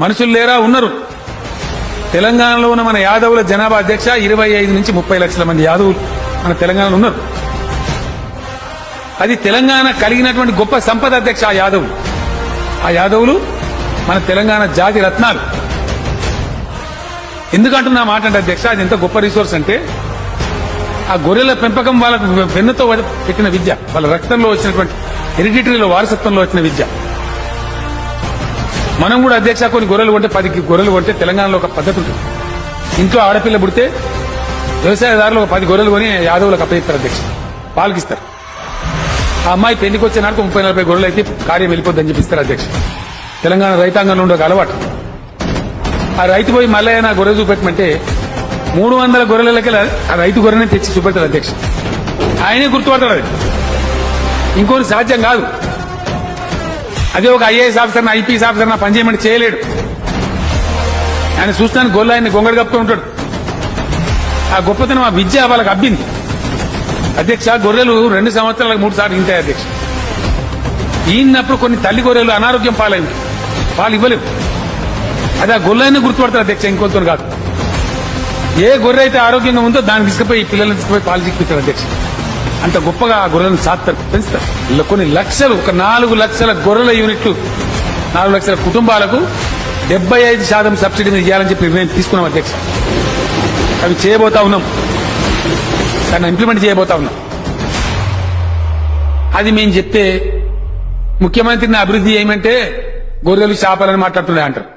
మనుషులు లేరా ఉన్నారు. తెలంగాణలో ఉన్న మన యాదవుల జనాభా అధ్యక్ష 25 నుంచి 30 లక్షల మంది యాదవులు మన తెలంగాణలో ఉన్నారు. అది తెలంగాణ కలిగినటువంటి గొప్ప సంపద అధ్యక్ష. ఆ యాదవులు మన తెలంగాణ జాతి రత్నాలు. ఎందుకంటున్నా మాట అంటే అధ్యక్ష, అది ఎంత గొప్ప రిసోర్స్ అంటే ఆ గొర్రెల పెంపకం వాళ్ళకు వెన్నుతో పెట్టిన విద్య, వాళ్ళ రక్తంలో వచ్చినటువంటి హెరిడిటరీలో వారసత్వంలో వచ్చిన విద్య. మనం కూడా అధ్యక్ష కొన్ని గొర్రెలు కొంటే 10 గొర్రెలు కొంటే తెలంగాణలో ఒక పద్ధతి ఉంటుంది. ఇంట్లో ఆడపిల్ల పుడితే వ్యవసాయదారులు ఒక 10 గొర్రెలు కొని యాదవులకు అప్పగిస్తారు అధ్యక్ష, పాలకిస్తారు. ఆ అమ్మాయి పెళ్లికి వచ్చే నాటికి 30-40 గొర్రెలు అయితే కార్యం వెళ్ళిపోద్దని చెప్పిస్తారు అధ్యక్ష. తెలంగాణ రైతాంగంలో ఉండే ఒక అలవాటు. ఆ రైతు పోయి మళ్ళీ నా గొర్రె చూపెట్టమంటే 300 గొర్రెలకి ఆ రైతు గొర్రెని తెచ్చి చూపెడతారు అధ్యక్ష. ఆయనే గుర్తుపడతాడు. అది ఇంకోటి సాధ్యం కాదు. అదే ఒక ఐఏఎస్ ఆఫీసర్ ఐపీఎస్ ఆఫీసర్ నా పనిచేయమని చేయలేడు. ఆయన చూస్తాను గొల్ల ఆయన గొంగడి కప్పుతూ ఉంటాడు. ఆ గొప్పతనం ఆ విద్య వాళ్ళకి అబ్బింది అధ్యక్ష. గొర్రెలు 2 సంవత్సరాలకు 3 సార్లు ఇంటాయి అధ్యక్ష. ఈయనప్పుడు కొన్ని తల్లి గొర్రెలు అనారోగ్యం పాలైంది, పాలు ఇవ్వలేవు. అది ఆ గొర్రెని గుర్తుపడతారు అధ్యక్ష, ఇంకొంత కాదు. ఏ గొర్రె అయితే ఆరోగ్యంగా ఉందో దాన్ని తీసుకుపోయి పిల్లల్ని తీసుకుపోయి పాలు చిక్కిస్తారు అధ్యక్ష. అంత గొప్పగా ఆ గొర్రెలను సాత్తారు, పెంచుతారు. ఇలా కొన్ని లక్షలు, ఒక 4 లక్షల గొర్రెల యూనిట్లు 4 లక్షల కుటుంబాలకు 75% సబ్సిడీ మీద ఇవ్వాలని చెప్పి నిర్ణయం తీసుకున్నాం అధ్యక్ష. అవి చేయబోతా ఉన్నాం, దాన్ని ఇంప్లిమెంట్ చేయబోతా ఉన్నాం. అది మేము చెప్తే ముఖ్యమంత్రిని అభివృద్ధి చేయమంటే గొర్రెలు చేపలని మాట్లాడుతున్నాయి అంటారు.